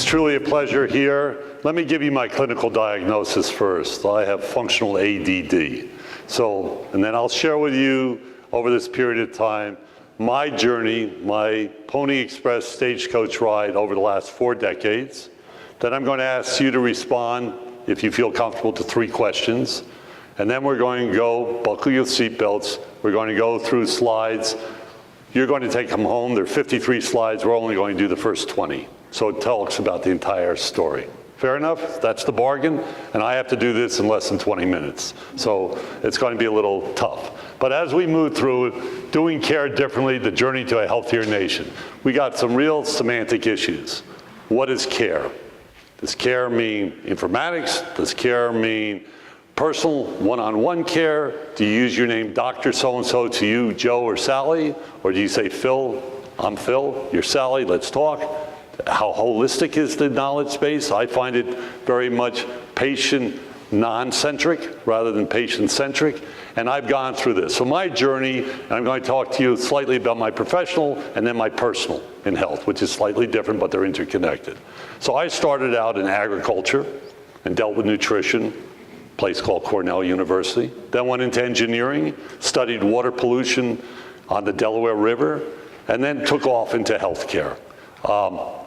truly a pleasure here. Let me give you my clinical diagnosis first. I have functional ADD. And then I'll share with you over this period of time my journey, my Pony Express stagecoach ride over the last 4 decades. Then I'm going to ask you to respond, if you feel comfortable, to 3 questions. And then we're going to go, buckle your seatbelts, we're going to go through slides. You're going to take them home. There are 53 slides. We're only going to do the first 20. So it talks about the entire story. Fair enough? That's the bargain. And I have to do this in less than 20 minutes. So it's going to be a little tough. But as we move through doing care differently, the journey to a healthier nation, we got some real semantic issues. What is care? Does care mean informatics? Does care mean personal one-on-one care? Do you use your name Dr. So-and-so to you, Joe or Sally? Or do you say, Phil, I'm Phil, you're Sally, let's talk? How holistic is the knowledge base? I find it very much patient non-centric rather than patient-centric. And I've gone through this. So my journey, and I'm going to talk to you slightly about my professional and then my personal in health, which is slightly different, but they're interconnected. So I started out in agriculture and dealt with nutrition, place called Cornell University. Then went into engineering, studied water pollution on the Delaware River, and then took off into healthcare.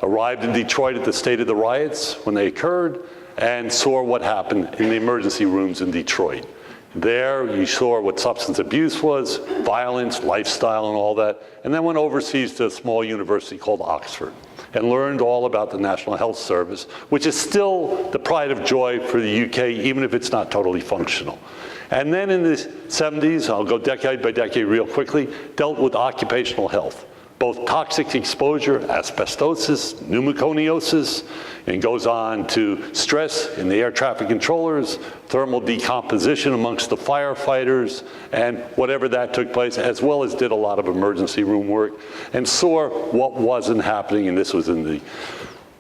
Arrived in Detroit at the state of the riots when they occurred, and saw what happened in the emergency rooms in Detroit. There you saw what substance abuse was, violence, lifestyle, and all that, and then went overseas to a small university called Oxford and learned all about the National Health Service, which is still the pride of joy for the UK, even if it's not totally functional. And then in the 70s, I'll go decade by decade real quickly, dealt with occupational health, both toxic exposure, asbestosis, pneumoconiosis, and goes on to stress in the air traffic controllers, thermal decomposition amongst the firefighters, and whatever that took place, as well as did a lot of emergency room work, and saw what wasn't happening, and this was in the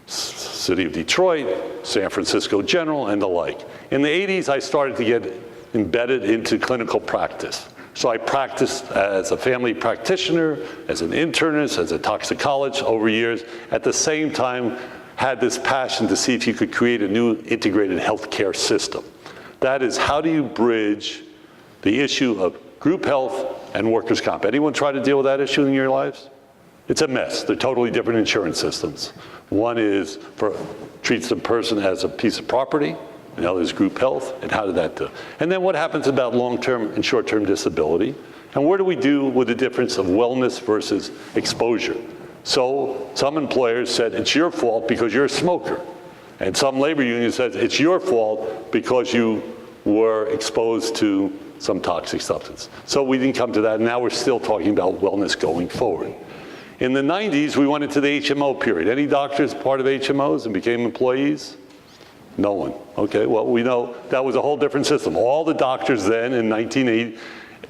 city of Detroit, San Francisco General, and the like. In the 80s, I started to get embedded into clinical practice. So I practiced as a family practitioner, as an internist, as a toxicologist over years. At the same time, had this passion to see if you could create a new integrated healthcare system. That is, how do you bridge the issue of group health and workers' comp? Anyone try to deal with that issue in your lives? It's a mess. They're totally different insurance systems. One treats the person as a piece of property, and the other is group health, and how did that do? And then what happens about long-term and short-term disability? And where do we do with the difference of wellness versus exposure? So some employers said, it's your fault because you're a smoker. And some labor union says, it's your fault because you were exposed to some toxic substance. So we didn't come to that, and now we're still talking about wellness going forward. In the 90s, we went into the HMO period. Any doctors part of HMOs and became employees? No one. Okay, well, we know that was a whole different system. All the doctors then in 1980s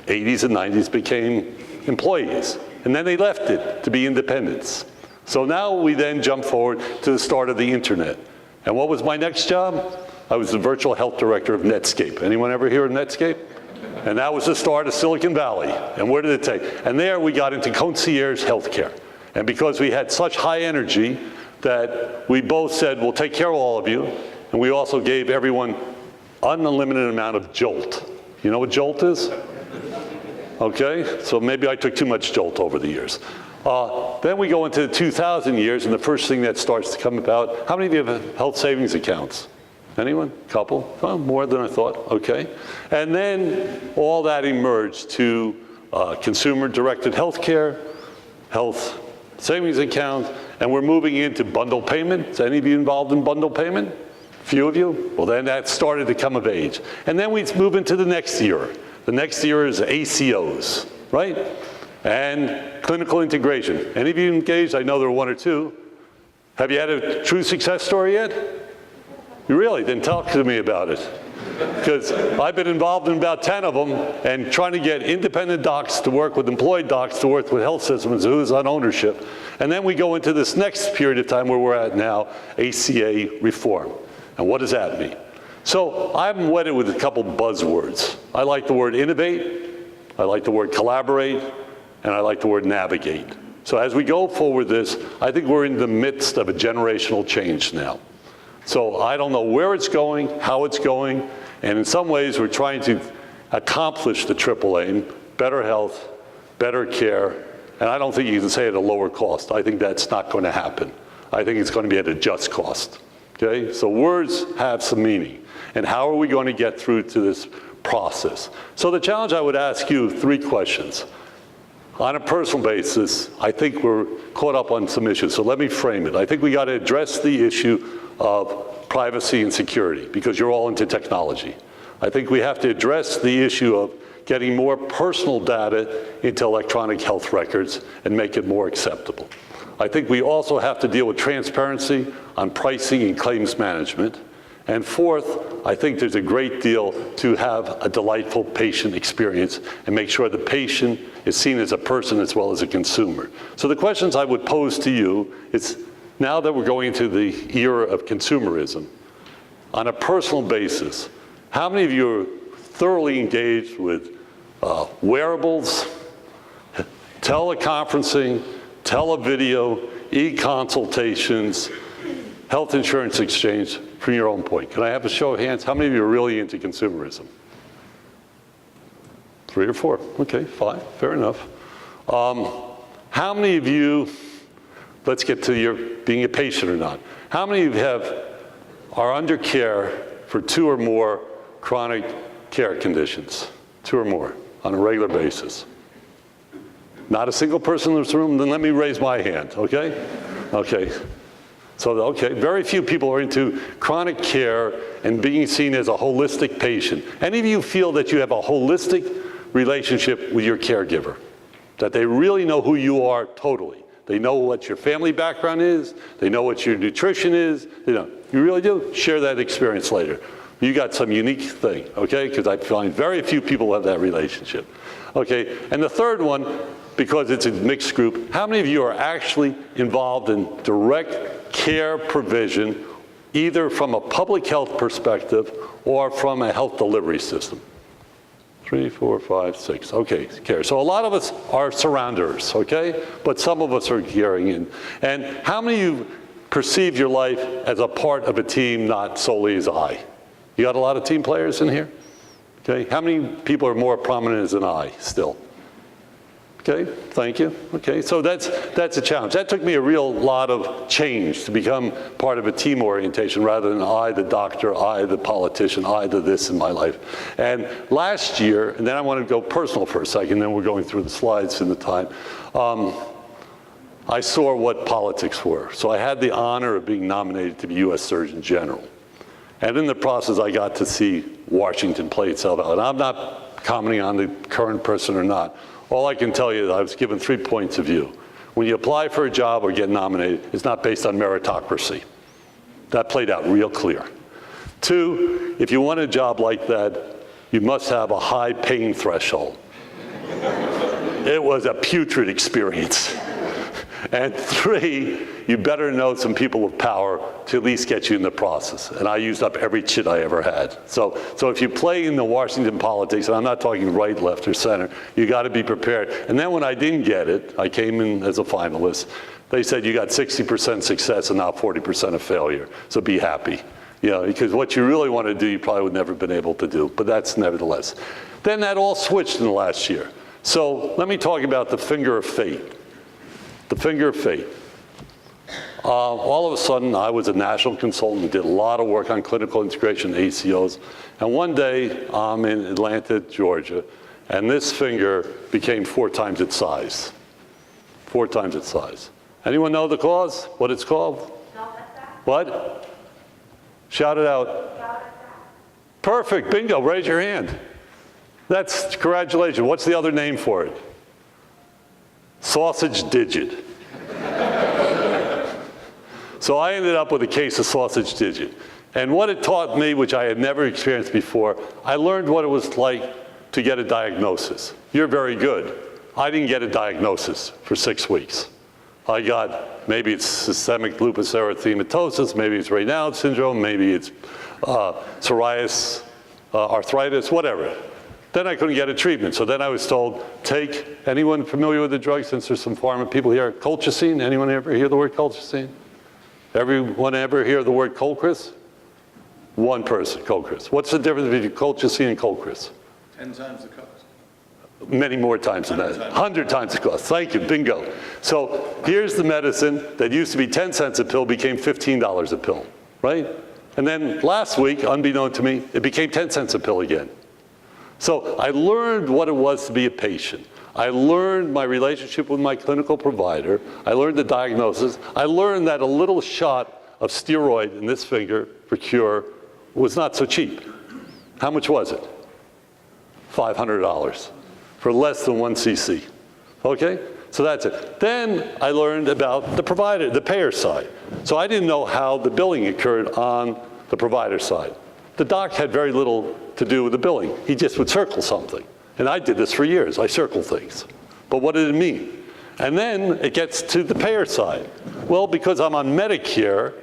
and 90s became employees. And then they left it to be independents. So now we then jump forward to the start of the internet. And what was my next job? I was the virtual health director of Netscape. Anyone ever hear of Netscape? And that was the start of Silicon Valley. And where did it take? And there we got into concierge healthcare. And because we had such high energy that we both said, we'll take care of all of you. And we also gave everyone unlimited amount of Jolt. You know what Jolt is? Okay, so maybe I took too much Jolt over the years. Then we go into the 2000 years, and the first thing that starts to come about, how many of you have health savings accounts? Anyone? Couple? Oh, more than I thought, okay. And then all that emerged to consumer-directed healthcare, health savings accounts, and we're moving into bundle payment. Is any of you involved in bundle payment? Few of you? Well, then that started to come of age. And then we move into the next era. The next era is ACOs, right? And clinical integration. Any of you engaged? I know there are 1 or 2. Have you had a true success story yet? You really? Then talk to me about it. Because I've been involved in about 10 of them, and trying to get independent docs to work with employed docs to work with health systems who's on ownership. And then we go into this next period of time where we're at now, ACA reform. And what does that mean? So I'm wedded with a couple buzzwords. I like the word innovate, I like the word collaborate, and I like the word navigate. So as we go forward this, I think we're in the midst of a generational change now. So I don't know where it's going, how it's going, and in some ways we're trying to accomplish the triple aim: better health, better care, and I don't think you can say at a lower cost. I think that's not going to happen. I think it's going to be at a just cost, okay? So words have some meaning, and how are we going to get through to this process? So the challenge, I would ask you 3 questions. On a personal basis, I think we're caught up on some issues, so let me frame it. I think we got to address the issue of privacy and security, because you're all into technology. I think we have to address the issue of getting more personal data into electronic health records and make it more acceptable. I think we also have to deal with transparency on pricing and claims management. And fourth, I think there's a great deal to have a delightful patient experience and make sure the patient is seen as a person as well as a consumer. So the questions I would pose to you is, now that we're going into the era of consumerism, on a personal basis, how many of you are thoroughly engaged with wearables, teleconferencing, televideo, e-consultations, health insurance exchange, from your own point? Can I have a show of hands? How many of you are really into consumerism? 3 or 4, okay, 5, fair enough. How many of you, let's get to your being a patient or not. How many of you are under care for 2 or more chronic care conditions? 2 or more on a regular basis? Not a single person in this room? Then let me raise my hand, okay? Okay. So, okay, very few people are into chronic care and being seen as a holistic patient. Any of you feel that you have a holistic relationship with your caregiver? That they really know who you are totally? They know what your family background is, they know what your nutrition is, you really do? Share that experience later. You got some unique thing, okay? Because I find very few people have that relationship. Okay, and the third one, because it's a mixed group, how many of you are actually involved in direct care provision, either from a public health perspective or from a health delivery system? 3, 4, 5, 6, okay, care. So a lot of us are surrounders, okay? But some of us are gearing in. And how many of you perceive your life as a part of a team, not solely as I? You got a lot of team players in here? Okay, how many people are more prominent as an I still? Okay, thank you. Okay, so that's a challenge. That took me a real lot of change to become part of a team orientation rather than I, the doctor, I, the politician, I, the this in my life. And last year, and then I want to go personal for a second, then we're going through the slides in the time. I saw what politics were. So I had the honor of being nominated to be U.S. Surgeon General. And in the process, I got to see Washington play itself out. And I'm not commenting on the current person or not. All I can tell you is I was given 3 points of view. When you apply for a job or get nominated, it's not based on meritocracy. That played out real clear. 2, if you want a job like that, you must have a high pain threshold. It was a putrid experience. And 3, you better know some people with power to at least get you in the process. And I used up every chit I ever had. So if you play in the Washington politics, and I'm not talking right, left, or center, you got to be prepared. And then when I didn't get it, I came in as a finalist. They said you got 60% success and not 40% of failure. So be happy. You know, because what you really want to do, you probably would never have been able to do. But that's nevertheless. Then that all switched in the last year. So let me talk about the finger of fate. The finger of fate. All of a sudden, I was a national consultant, did a lot of work on clinical integration, ACOs, and one day I'm in Atlanta, Georgia, and this finger became 4 times its size. 4 times its size. Anyone know the cause? What it's called? What? Shout it out. Perfect, bingo, raise your hand. That's, congratulations. What's the other name for it? Sausage digit. So I ended up with a case of sausage digit. And what it taught me, which I had never experienced before, I learned what it was like to get a diagnosis. You're very good. I didn't get a diagnosis for 6 weeks. I got, maybe it's systemic lupus erythematosus, maybe it's Raynaud's syndrome, maybe it's psoriasis, arthritis, whatever. Then I couldn't get a treatment. So then I was told, take, anyone familiar with the drug, since there's some pharma people here, colchicine? Anyone ever hear the word colchicine? Everyone ever hear the word Colchris? One person, Colchris. What's the difference between colchicine and Colchris? 10 times the cost. Many more times than that. 100 times the cost. Thank you, bingo. So here's the medicine that used to be 10 cents a pill became $15 a pill, right? And then last week, unbeknown to me, it became 10 cents a pill again. So I learned what it was to be a patient. I learned my relationship with my clinical provider. I learned the diagnosis. I learned that a little shot of steroid in this finger for cure was not so cheap. How much was it? $500 for less than 1 cc. Okay? So that's it. Then I learned about the provider, the payer side. So I didn't know how the billing occurred on the provider side. The doc had very little to do with the billing. He just would circle something. And I did this for years. I circled things. But what did it mean? And then it gets to the payer side. Well, because I'm on Medicare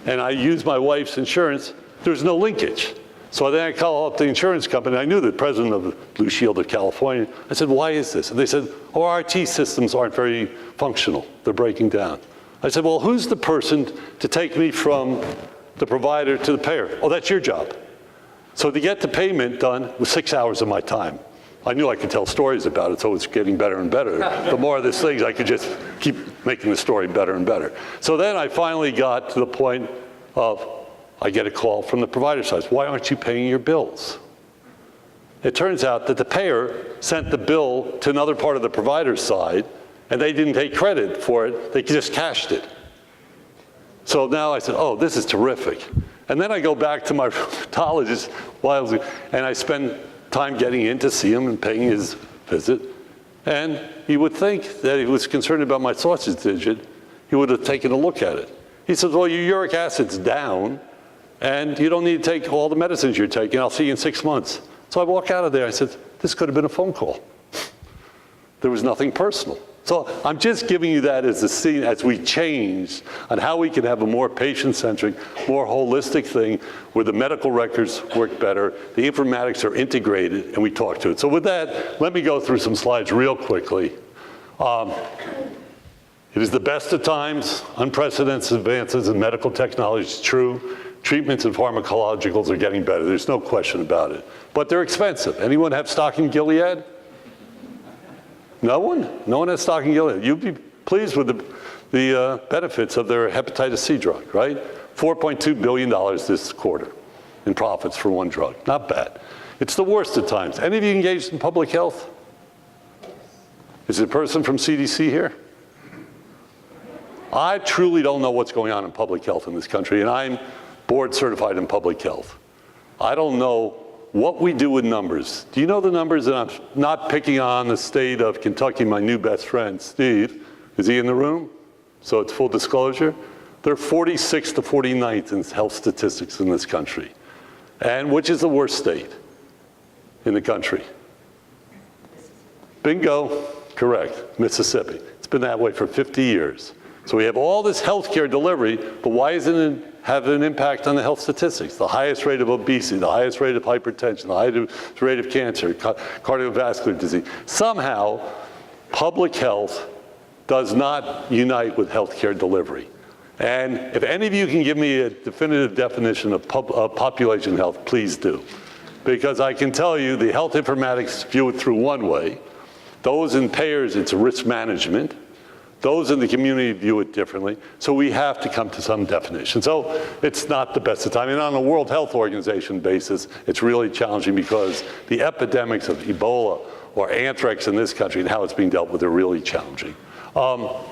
and I use my wife's insurance, there's no linkage. So then I call up the insurance company. I knew the president of Blue Shield of California. I said, why is this? And they said, oh, our IT systems aren't very functional. They're breaking down. I said, well, who's the person to take me from the provider to the payer? Oh, that's your job. So to get the payment done was 6 hours of my time. I knew I could tell stories about it, so it's getting better and better. The more of these things, I could just keep making the story better and better. So then I finally got to the point of, I get a call from the provider side. Why aren't you paying your bills? It turns out that the payer sent the bill to another part of the provider side, and they didn't take credit for it. They just cashed it. So now I said, oh, this is terrific. And then I go back to my rheumatologist, and I spend time getting in to see him and paying his visit. And he would think that he was concerned about my sausage digit. He would have taken a look at it. He says, well, your uric acid's down, and you don't need to take all the medicines you're taking. I'll see you in 6 months. So I walk out of there. I said, this could have been a phone call. There was nothing personal. So I'm just giving you that as a scene as we change on how we can have a more patient-centric, more holistic thing where the medical records work better, the informatics are integrated, and we talk to it. So with that, let me go through some slides real quickly. It is the best of times. Unprecedented advances in medical technology is true. Treatments and pharmacologicals are getting better. There's no question about it. But they're expensive. Anyone have stock in Gilead? No one? No one has stock in Gilead. You'd be pleased with the benefits of their hepatitis C drug, right? $4.2 billion this quarter in profits for one drug. Not bad. It's the worst of times. Any of you engaged in public health? Is there a person from CDC here? I truly don't know what's going on in public health in this country, and I'm board certified in public health. I don't know what we do with numbers. Do you know the numbers? And I'm not picking on the state of Kentucky, my new best friend, Steve. Is he in the room? So it's full disclosure. They're 46th to 49th in health statistics in this country. And which is the worst state in the country? Bingo, correct, Mississippi. It's been that way for 50 years. So we have all this healthcare delivery, but why isn't it have an impact on the health statistics? The highest rate of obesity, the highest rate of hypertension, the highest rate of cancer, cardiovascular disease. Somehow, public health does not unite with healthcare delivery. And if any of you can give me a definitive definition of population health, please do. Because I can tell you the health informatics view it through one way. Those in payers, it's risk management. Those in the community view it differently. So we have to come to some definition. So it's not the best of time. And on a World Health Organization basis, it's really challenging because the epidemics of Ebola or anthrax in this country and how it's being dealt with are really challenging.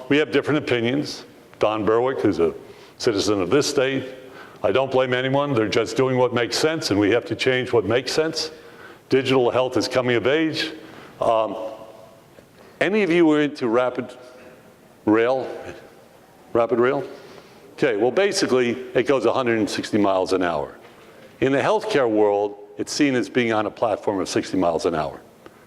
We have different opinions. Don Berwick, who's a citizen of this state, I don't blame anyone. They're just doing what makes sense, and we have to change what makes sense. Digital health is coming of age. Any of you were into rapid rail? Okay, well basically it goes 160 miles an hour. In the healthcare world, it's seen as being on a platform of 60 miles an hour.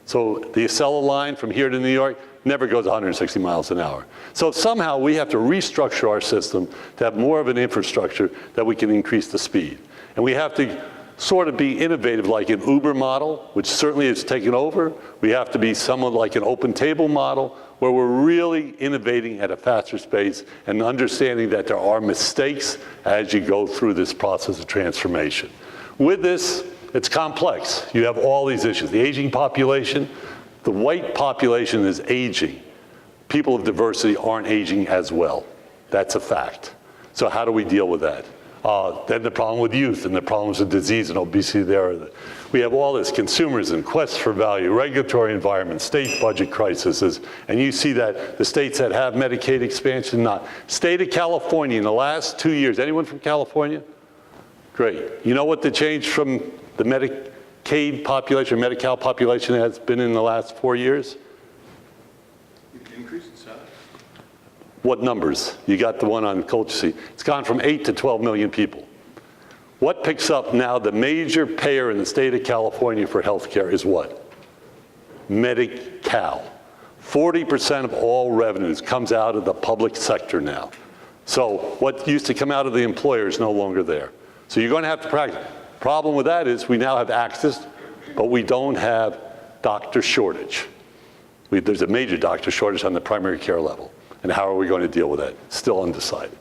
So the Acela line from here to New York never goes 160 miles an hour. So somehow we have to restructure our system to have more of an infrastructure that we can increase the speed. And we have to sort of be innovative like an Uber model, which certainly has taken over. We have to be somewhat like an open table model, where we're really innovating at a faster pace and understanding that there are mistakes as you go through this process of transformation. With this, it's complex. You have all these issues. The aging population, the white population is aging. People of diversity aren't aging as well. That's a fact. So how do we deal with that? Then the problem with youth and the problems of disease and obesity there. We have all this consumerism, quest for value, regulatory environment, state budget crises, and you see that the states that have Medicaid expansion, not. State of California in the last 2 years, anyone from California? Great. You know what the change from the Medicaid population, or Medi-Cal population has been in the last 4 years? Increase in size. What numbers? You got the one on culture. It's gone from 8 to 12 million people. What picks up now? The major payer in the state of California for healthcare is what? Medi-Cal. 40% of all revenues comes out of the public sector now. So what used to come out of the employer is no longer there. So you're going to have to practice. Problem with that is we now have access, but we don't have doctor shortage. There's a major doctor shortage on the primary care level. And how are we going to deal with that? Still undecided.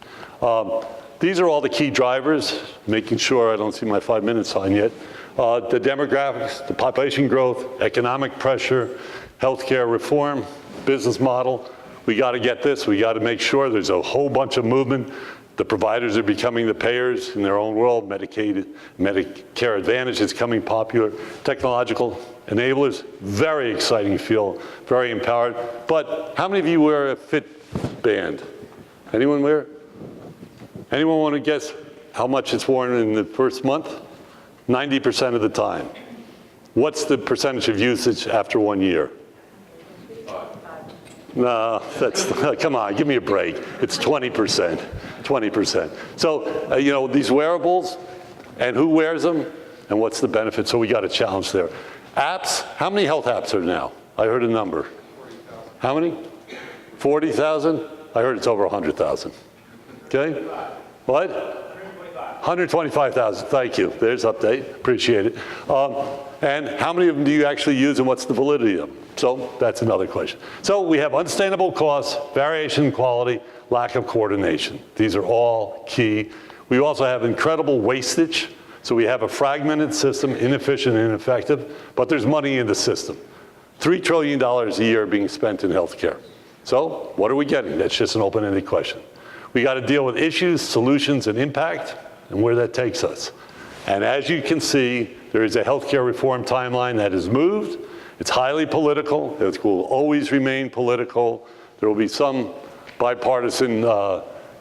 These are all the key drivers, making sure I don't see my 5 minutes on yet. The demographics, the population growth, economic pressure, healthcare reform, business model. We got to get this. We got to make sure there's a whole bunch of movement. The providers are becoming the payers in their own world. Medicaid, Medicare Advantage is coming popular. Technological enablers, very exciting field, very empowered. But how many of you wear a Fitband? Anyone wear it? Anyone want to guess how much it's worn in the first month? 90% of the time. What's the percentage of usage after 1 year? No, that's, come on, give me a break. It's 20%, 20%. So, you know, these wearables, and who wears them, and what's the benefit? So we got a challenge there. Apps, how many health apps are there now? I heard a number. 40,000. How many? 40,000? I heard it's over 100,000. Okay? What? 125,000, thank you. There's update, appreciate it. And how many of them do you actually use and what's the validity of them? So that's another question. So we have unsustainable costs, variation in quality, lack of coordination. These are all key. We also have incredible wastage. So we have a fragmented system, inefficient and ineffective, but there's money in the system. $3 trillion a year being spent in healthcare. So what are we getting? That's just an open-ended question. We got to deal with issues, solutions, and impact, and where that takes us. And as you can see, there is a healthcare reform timeline that has moved. It's highly political. It will always remain political. There will be some bipartisan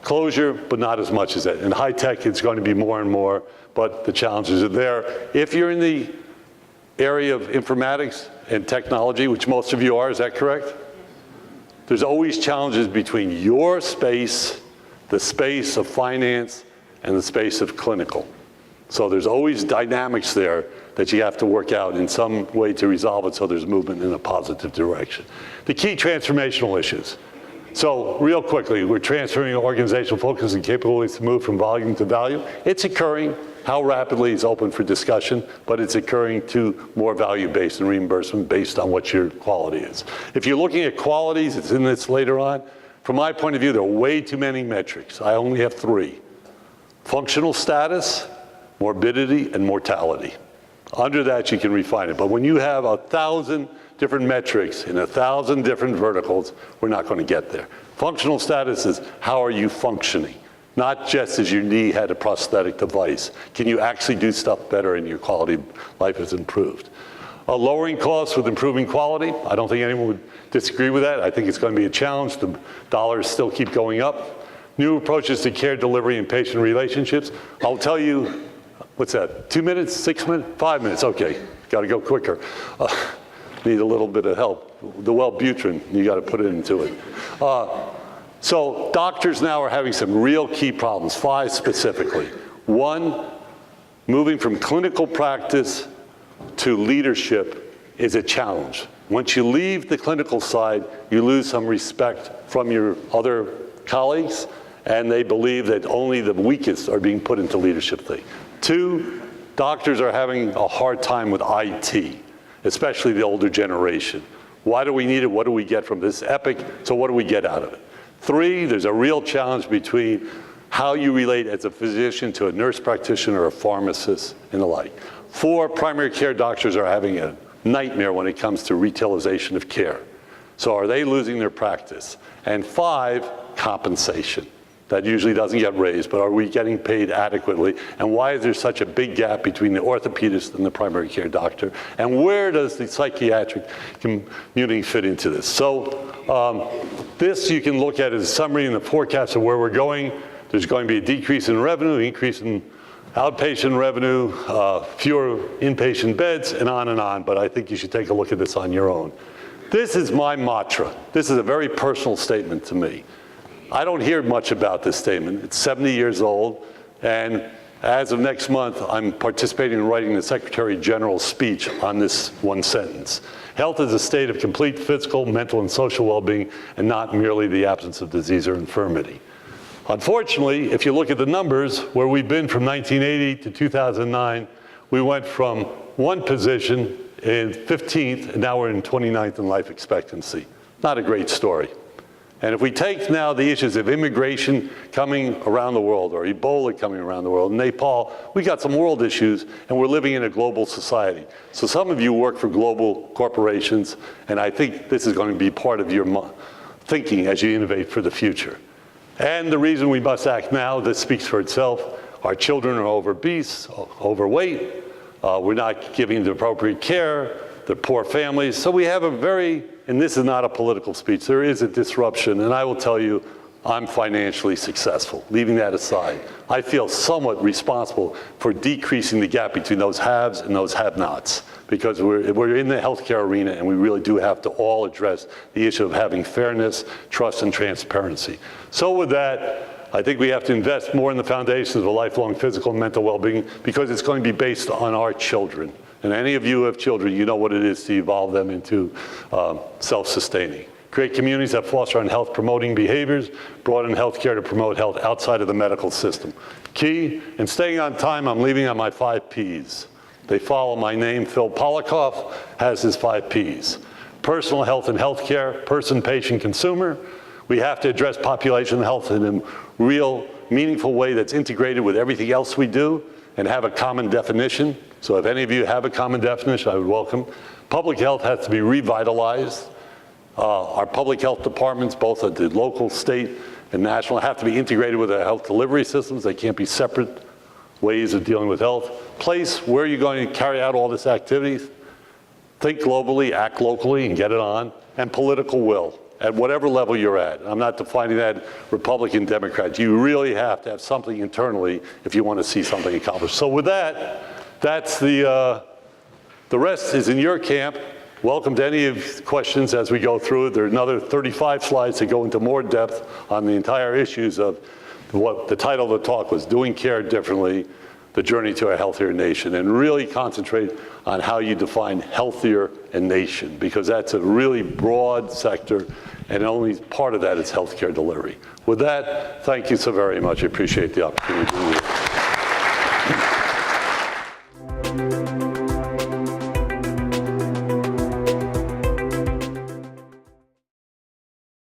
closure, but not as much as that. In high tech, it's going to be more and more, but the challenges are there. If you're in the area of informatics and technology, which most of you are, is that correct? There's always challenges between your space, the space of finance, and the space of clinical. So there's always dynamics there that you have to work out in some way to resolve it so there's movement in a positive direction. The key transformational issues. So real quickly, we're transferring organizational focus and capabilities to move from volume to value. It's occurring. How rapidly is open for discussion, but it's occurring to more value-based and reimbursement based on what your quality is. If you're looking at qualities, it's in this later on. From my point of view, there are way too many metrics. I only have 3. Functional status, morbidity, and mortality. Under that, you can refine it. But when you have 1,000 different metrics in 1,000 different verticals, we're not going to get there. Functional status is how are you functioning? Not just as your knee had a prosthetic device. Can you actually do stuff better and your quality of life is improved? Lowering costs with improving quality. I don't think anyone would disagree with that. I think it's going to be a challenge. The dollars still keep going up. New approaches to care delivery and patient relationships. I'll tell you, what's that, 2 minutes, 6 minutes, 5 minutes? Okay, got to go quicker. Need a little bit of help. The Wellbutrin, you got to put it into it. So doctors now are having some real key problems, 5 specifically. 1, moving from clinical practice to leadership is a challenge. Once you leave the clinical side, you lose some respect from your other colleagues, and they believe that only the weakest are being put into leadership thing. 2, doctors are having a hard time with IT, especially the older generation. Why do we need it? What do we get from this epic? So what do we get out of it? 3, there's a real challenge between how you relate as a physician to a nurse practitioner or a pharmacist and the like. 4, primary care doctors are having a nightmare when it comes to retailization of care. So are they losing their practice? And 5, compensation. That usually doesn't get raised, but are we getting paid adequately? And why is there such a big gap between the orthopedist and the primary care doctor? And where does the psychiatric community fit into this? So this you can look at as a summary and the forecast of where we're going. There's going to be a decrease in revenue, increase in outpatient revenue, fewer inpatient beds, and on, but I think you should take a look at this on your own. This is my mantra. This is a very personal statement to me. I don't hear much about this statement. It's 70 years old, and as of next month, I'm participating in writing the Secretary General's speech on this one sentence. Health is a state of complete physical, mental, and social well-being, and not merely the absence of disease or infirmity. Unfortunately, if you look at the numbers, where we've been from 1980 to 2009, we went from one position in 15th, and now we're in 29th in life expectancy. Not a great story. And if we take now the issues of immigration coming around the world, or Ebola coming around the world, Nepal, we got some world issues, and we're living in a global society. So some of you work for global corporations, and I think this is going to be part of your thinking as you innovate for the future. And the reason we must act now, this speaks for itself. Our children are obese, overweight, we're not giving the appropriate care, they're poor families. So we have a very, and this is not a political speech, there is a disruption, and I will tell you, I'm financially successful. Leaving that aside, I feel somewhat responsible for decreasing the gap between those haves and those have-nots, because we're in the healthcare arena, and we really do have to all address the issue of having fairness, trust, and transparency. So with that, I think we have to invest more in the foundations of a lifelong physical and mental well-being, because it's going to be based on our children. And any of you who have children, you know what it is to evolve them into self-sustaining. Create communities that foster on health-promoting behaviors, broaden healthcare to promote health outside of the medical system. Key, in staying on time, I'm leaving on my 5 Ps. They follow my name. Phil Polakoff has his 5 Ps. Personal health and healthcare, person, patient, consumer. We have to address population health in a real, meaningful way that's integrated with everything else we do and have a common definition. So if any of you have a common definition, I would welcome. Public health has to be revitalized. Our public health departments, both at the local, state, and national, have to be integrated with our health delivery systems. They can't be separate ways of dealing with health. Place where you're going to carry out all this activity. Think globally, act locally, and get it on. And political will, at whatever level you're at. I'm not defining that Republican, Democrat. You really have to have something internally if you want to see something accomplished. So with that, that's the rest is in your camp. Welcome to any of questions as we go through it. There are another 35 slides that go into more depth on the entire issues of what the title of the talk was, Doing Care Differently, The Journey to a Healthier Nation, and really concentrate on how you define healthier and nation, because that's a really broad sector, and only part of that is healthcare delivery. With that, thank you so very much. I appreciate the opportunity.